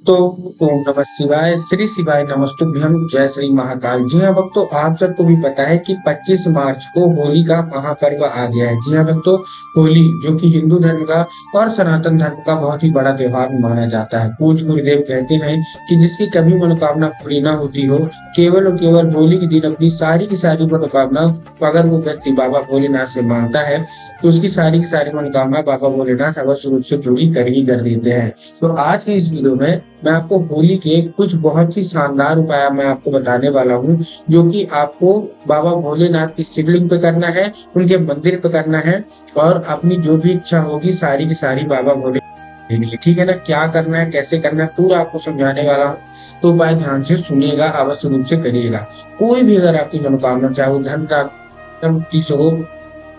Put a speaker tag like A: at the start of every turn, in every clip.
A: तो ओम नमः शिवाय, श्री शिवाय नमस्तुभ्यं, जय श्री महाकाल। जी हाँ भक्तों, आप सबको भी पता है कि 25 मार्च को होली का महापर्व आ गया है। जी हाँ भक्तों, होली जो कि हिंदू धर्म का और सनातन धर्म का बहुत ही बड़ा त्योहार माना जाता है। पूज्य गुरुदेव कहते हैं कि जिसकी कभी मनोकामना पूरी न होती हो, केवल और केवल होली के दिन अपनी सारी की सारी मनोकामना अगर वो व्यक्ति बाबा भोलेनाथ से मांगता है तो उसकी सारी की सारी मनोकामना बाबा भोलेनाथ अवश्य रूप से पूरी कर ही कर देते हैं। तो आज के इस वीडियो में मैं आपको होली के कुछ बहुत ही शानदार उपाय मैं आपको बताने वाला हूँ, जो कि आपको बाबा भोलेनाथ की शिवलिंग पे करना है, उनके मंदिर पे करना है और अपनी जो भी इच्छा होगी सारी की सारी बाबा भोले देनी है। ठीक है ना? क्या करना है, कैसे करना है, पूरा आपको समझाने वाला हूँ। तो उपाय ध्यान से सुनिएगा, अवश्य रूप से करिएगा। कोई भी अगर आपकी मनोकामना, चाहे वो धन प्राप्ति से हो,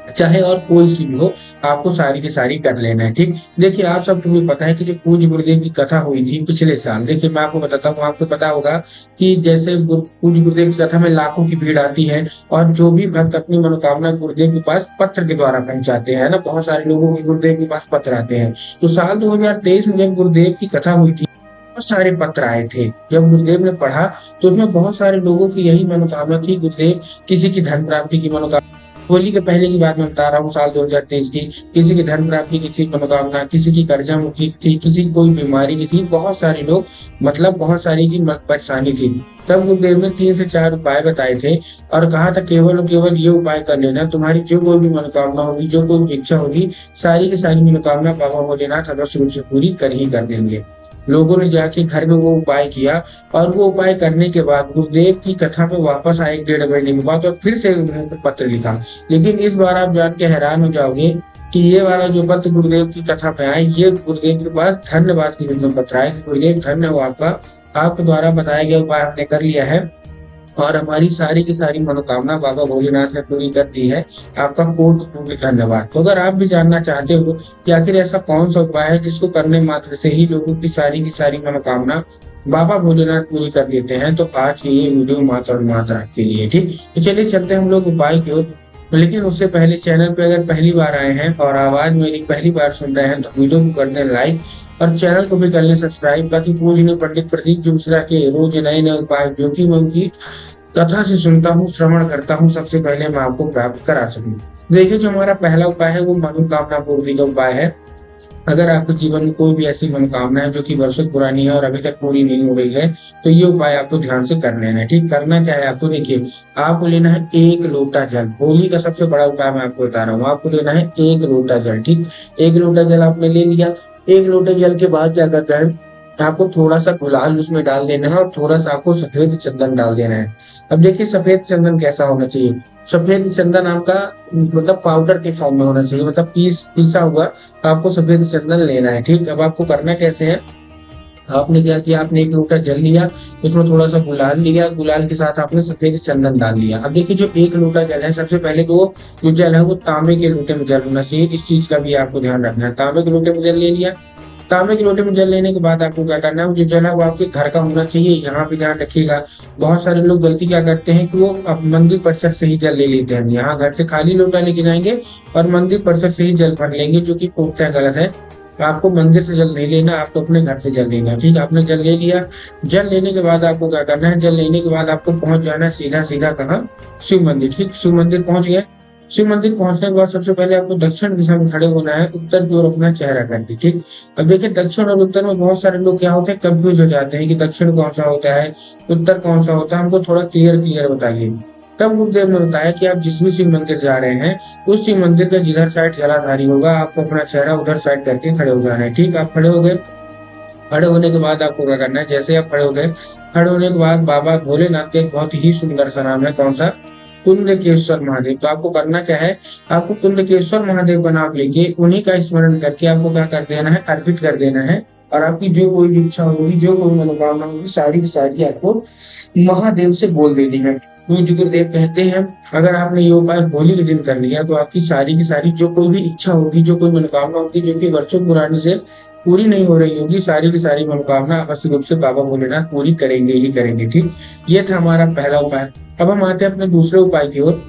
A: चाहे और कोई सी भी हो, आपको सारी की सारी कर लेना है। ठीक, देखिए आप सबको भी पता है कि जो पूज्य गुरुदेव की कथा हुई थी पिछले साल, देखिए मैं आपको बताता हूँ, आपको पता होगा कि जैसे पूज्य गुरुदेव की कथा में लाखों की भीड़ आती है और जो भी भक्त अपनी मनोकामना गुरुदेव के पास पत्र के द्वारा पहुंचाते हैं ना, बहुत सारे लोगों के गुरुदेव के पास पत्र आते हैं। तो साल 2023 में जब गुरुदेव की कथा हुई थी, बहुत सारे पत्र आए थे। जब गुरुदेव ने पढ़ा तो उसमें बहुत सारे लोगों की यही मनोकामना थी, गुरुदेव किसी की धन प्राप्ति की मनोकामना, होली के पहले की बात मैं बता रहा हूँ, साल 2023 की, किसी की धन प्राप्ति की थी मनोकामना, किसी की कर्जा मुक्ति थी, किसी की कोई बीमारी की थी, बहुत सारे लोग, मतलब बहुत सारी की परेशानी थी। तब गुरुदेव ने 3 से 4 उपाय बताए थे और कहा था केवल और केवल ये उपाय कर लेना, तुम्हारी जो कोई भी मनोकामना होगी, जो कोई भी इच्छा होगी, सारी की सारी मनोकामना बाबा भोलेनाथ अवश्य रूप से पूरी कर ही कर देंगे। लोगों ने जाके घर में वो उपाय किया और वो उपाय करने के बाद गुरुदेव की कथा में वापस आए 1.5 महीने के बाद और फिर से उन्होंने पत्र लिखा। लेकिन इस बार आप जान के हैरान हो जाओगे कि ये वाला जो पत्र गुरुदेव की कथा में आए, ये गुरुदेव के पास धन्यवाद के रूप में पत्र आए कि गुरुदेव धन्य हो आपका, आपके द्वारा बताया गया उपाय हमने कर लिया है और हमारी सारी की सारी मनोकामना बाबा भोलेनाथ ने पूरी कर दी है, आपका कोटि कोटि धन्यवाद। तो अगर आप भी जानना चाहते हो कि आखिर ऐसा कौन सा उपाय है जिसको करने मात्र से ही लोगों की सारी मनोकामना बाबा भोलेनाथ पूरी कर देते हैं, तो आज की ये वीडियो मात्र और मात्र आपके लिए। ठीक, तो चलिए चलते हैं हम लोग उपाय की ओर। लेकिन उससे पहले चैनल पे अगर पहली बार आए हैं और आवाज मेरी पहली बार सुन रहे हैं तो वीडियो को कर दें लाइक और चैनल को भी कर लें सब्सक्राइब, ताकि पूजनीय पंडित प्रदीप जी मिश्रा के रोज नए नए उपाय जो कि मैं उनकी कथा से सुनता हूँ, श्रवण करता हूँ, सबसे पहले मैं आपको प्राप्त करा सकूं। देखिए जो हमारा पहला उपाय है वो मनोकामना पूर्ति का उपाय है। अगर आपके जीवन में कोई भी ऐसी मनोकामना है जो कि वर्षों पुरानी है और अभी तक पूरी नहीं हो गई है, तो ये उपाय आपको ध्यान से कर लेना है। ठीक, करना क्या है आपको, देखिए आपको लेना है 1 लोटा जल। होली का सबसे बड़ा उपाय मैं आपको बता रहा हूँ, आपको लेना है 1 लोटा जल। ठीक, 1 लोटा जल आपने ले लिया। 1 लोटे जल के बाद क्या करना है, आपको थोड़ा सा गुलाल उसमें डाल देना है और थोड़ा सा आपको सफेद चंदन डाल देना है। अब देखिए सफेद चंदन कैसा होना चाहिए, सफेद चंदन आपका मतलब पाउडर के फॉर्म में होना चाहिए, मतलब पीसा हुआ आपको सफेद चंदन लेना है। ठीक, अब आपको करना कैसे है, आपने क्या किया, आपने 1 लोटा जल लिया, उसमें थोड़ा सा गुलाल लिया, गुलाल के साथ आपने सफेद चंदन डाल दिया। अब देखिए जो 1 लोटा जल है, सबसे पहले तो जो जल है वो तांबे के लोटे में जल होना चाहिए, इस चीज का भी आपको ध्यान रखना है। तांबे के लोटे में जल ले लिया, तांबे के लोटे में जल लेने के बाद आपको क्या करना है, जो जल है वो आपके घर का होना चाहिए। यहाँ पे ध्यान रखिएगा, बहुत सारे लोग गलती क्या करते हैं कि वो मंदिर परिसर से ही जल ले लेते हैं। यहाँ घर से खाली लोटा लेके जाएंगे और मंदिर परिसर से ही जल भर लेंगे, जो कि पूर्णतः गलत है। आपको मंदिर से जल नहीं लेना, आपको अपने घर से जल लेना। ठीक, आपने जल ले लिया। जल लेने के बाद आपको क्या करना है, जल लेने के बाद आपको पहुंच जाना है सीधा सीधा कहाँ, शिव मंदिर। ठीक, शिव मंदिर पहुंच गए। शिव मंदिर पहुंचने के बाद सबसे पहले आपको दक्षिण दिशा में खड़े होना है, उत्तर की ओर अपना चेहरा करके। ठीक, अब देखिए दक्षिण और उत्तर में बहुत सारे लोग क्या होते हैं, कंफ्यूज हो जाते हैं कि दक्षिण कौन सा होता है, उत्तर कौन सा होता है, हमको थोड़ा क्लियर बताइए। तब गुरुदेव ने बताया कि आप जिस भी शिव मंदिर जा रहे हैं, उस शिव मंदिर का जिधर साइड जलाधारी होगा, आपको अपना चेहरा उधर साइड करके खड़े हो जाना है। ठीक, आप खड़े हो गए। खड़े होने के बाद आपको क्या करना है, जैसे आप खड़े हो गए, खड़े होने के बाद बाबा भोलेनाथ का एक बहुत ही सुंदर सा नाम है, कौन सा, कुंडकेश्वर महादेव। तो आपको करना क्या है, आपको कुंडकेश्वर महादेव का नाम लेके उन्हीं का स्मरण करके आपको क्या कर देना है, अर्पित कर देना है। और आपकी जो कोई भी इच्छा होगी, जो कोई मनोकामना होगी, सारी की सारी आपको महादेव से बोल देनी है। पूज्य गुरुदेव कहते हैं अगर आपने ये उपाय होली के दिन कर लिया तो आपकी सारी की सारी जो कोई भी इच्छा होगी, जो कोई मनोकामना होगी, जो कि वर्षों पुरानी से पूरी नहीं हो रही होगी, सारी की सारी मनोकामना अवश्य रूप से बाबा भोलेनाथ पूरी करेंगे ही करेंगे। ठीक, ये था हमारा पहला उपाय। अब हम आते हैं अपने दूसरे उपाय की ओर।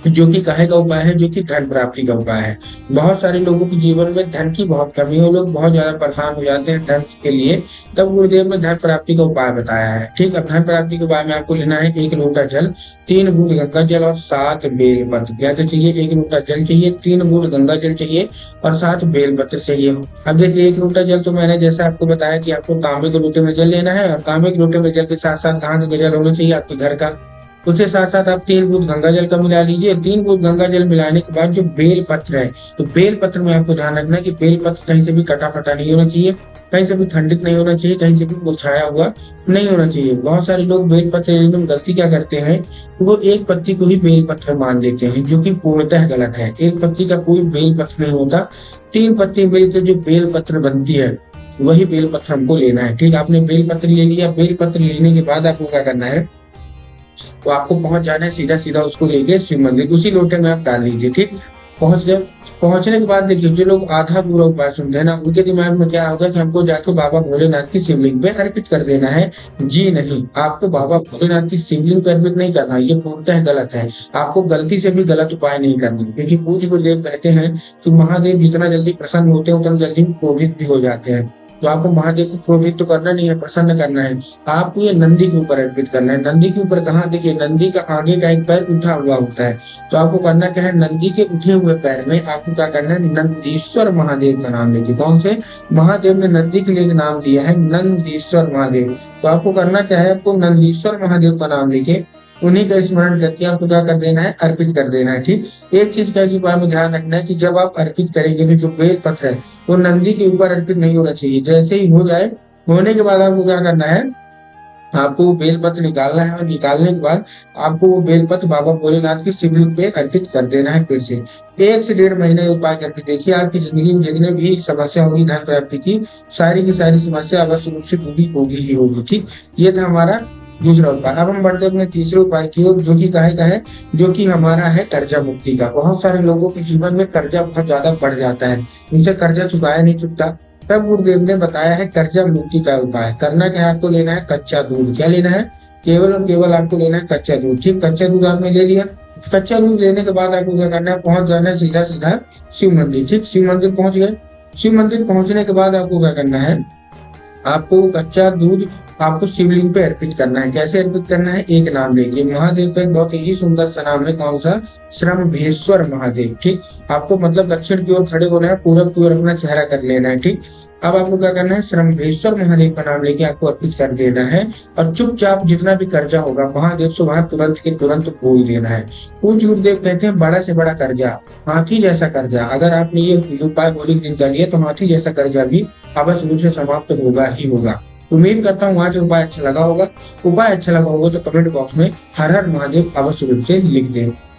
A: जो कि काहे का उपाय है, जो कि धन प्राप्ति का उपाय है। बहुत सारे लोगों के जीवन में धन की बहुत कमी है, वो लोग बहुत ज्यादा परेशान हो जाते हैं धन के लिए, तब गुरुदेव ने धन प्राप्ति का उपाय बताया है। ठीक, अब धन प्राप्ति के उपाय में आपको लेना है 1 लोटा जल, 3 बूंद गंगा जल और 7 बेलपत्र। क्या तो चाहिए, 1 लोटा जल चाहिए, 3 बूंद गंगा जल चाहिए और 7 बेलपत्र चाहिए। अब देखिए 1 लोटा जल तो मैंने जैसा आपको बताया कि आपको तांबे के लोटे में जल लेना है, और तांबे के लोटे में जल के साथ साथ कहाँ का जल होना चाहिए, आपके घर का। उसके साथ साथ आप 3 बूंद गंगा जल का मिला लीजिए। 3 बूंद गंगा जल मिलाने के बाद जो बेल पत्र है, तो बेल पत्र में आपको ध्यान रखना है कि बेल पत्र कहीं से भी कटा फटा नहीं होना चाहिए, कहीं से भी खंडित नहीं होना चाहिए, कहीं से भी मुरझाया हुआ नहीं होना चाहिए। बहुत सारे लोग बेल पत्र लेने में गलती क्या करते हैं, वो एक पत्ती को ही बेल पत्र मान लेते हैं, जो कि पूर्णतः गलत है। एक पत्ती का कोई बेल पत्र नहीं होता, 3 पत्ती मिलकर जो बेल पत्र बनती है वही बेल पत्र हमको लेना है। ठीक, आपने बेल पत्र ले लिया। बेल पत्र लेने के बाद आपको क्या करना है, तो आपको पहुंच जाना है सीधा सीधा उसको लेके शिव मंदिर, उसी लोटे में आप डाल लीजिए। ठीक, पहुंच गए। पहुंचने के बाद देखिए जो लोग आधा पूरा उपाय सुनते हैं ना, उनके दिमाग में क्या होगा कि हमको जाके बाबा भोलेनाथ की शिवलिंग पे अर्पित कर देना है। जी नहीं, आपको बाबा भोलेनाथ की शिवलिंग पे अर्पित नहीं करना, ये पूर्णतः गलत है। आपको गलती से भी गलत उपाय नहीं करना, क्योंकि पूज्य गुरुदेव कहते हैं कि महादेव जितना जल्दी प्रसन्न होते हैं उतना जल्दी क्रोधित भी हो जाते हैं। तो आपको महादेव को क्रोधित तो करना नहीं है, प्रसन्न करना है। आपको ये नंदी के ऊपर अर्पित करना है। नंदी के ऊपर कहाँ, देखिए नंदी का आगे का एक पैर उठा हुआ होता है, तो आपको करना क्या है, नंदी के उठे हुए पैर में आपको क्या करना है, नंदीश्वर महादेव का नाम लेके। कौन से महादेव ने नंदी के लिए एक नाम दिया है, नंदीश्वर महादेव। तो आपको करना क्या है, आपको नंदीश्वर महादेव का नाम लेके उन्हीं का स्मरण करके आपको क्या कर देना है, अर्पित कर देना है। ठीक, एक चीज का इस उपाय में ध्यान रखना है कि जब आप अर्पित करेंगे तो जो बेल पत्र है वो नंदी के ऊपर अर्पित नहीं होना चाहिए। जैसे ही हो जाए, होने के बाद आपको क्या करना है, आपको वो बेलपत्र निकालना है, और निकालने के बाद आपको वो बेलपत्र बाबा भोलेनाथ की शिवलिंग पे अर्पित कर देना है। फिर से 1 से 1.5 महीने उपाय करके देखिए, आपकी जिंदगी में जितने भी समस्या होगी धन प्राप्ति की, सारी की सारी समस्या अवश्य रूप से पूरी होगी ही होगी। ठीक, ये था हमारा दूसरा उपाय। अब हम बढ़ते अपने तीसरे उपाय की ओर, जो कि काहे का है, जो कि हमारा है कर्जा मुक्ति का। बहुत सारे लोगों के जीवन में कर्जा बहुत ज्यादा बढ़ जाता है, उनसे कर्जा चुकाया नहीं चुकता। तब गुरुदेव ने बताया है कर्जा मुक्ति का उपाय। करना क्या है, आपको लेना है कच्चा दूध। क्या लेना है, केवल और केवल आपको लेना है कच्चा दूध। ठीक, कच्चा दूध आपने ले लिया। कच्चा दूध लेने के बाद आपको क्या करना है, पहुंच जाना है सीधा सीधा शिव मंदिर। ठीक, शिव मंदिर पहुंच गए। शिव मंदिर पहुंचने के बाद आपको क्या करना है, आपको कच्चा दूध आपको शिवलिंग पे अर्पित करना है। कैसे अर्पित करना है, एक नाम लेंगे। महादेव का एक बहुत ही सुंदर सा नाम है, कौन सा, श्रम्भेश्वर महादेव। ठीक, आपको मतलब दक्षिण की ओर खड़े होना है, पूरब की ओर अपना चेहरा कर लेना है। ठीक, अब आपको क्या करना है, श्रम्भेश्वर महादेव का नाम लेके आपको अर्पित कर देना है, और चुपचाप जितना भी कर्जा होगा महादेव से वहां तुरंत के तुरंत बोल देना है। पूज्य गुरुदेव कहते हैं बड़ा से बड़ा कर्जा, हाथी जैसा कर्जा, अगर आपने ये उपाय होली के दिन कर लिया तो हाथी जैसा कर्जा भी अवश्य रूप से समाप्त होगा ही होगा। उम्मीद करता हूँ आज उपाय अच्छा लगा होगा। उपाय अच्छा लगा होगा तो कमेंट बॉक्स में हर हर महादेव अवश्य रूप से लिख दें।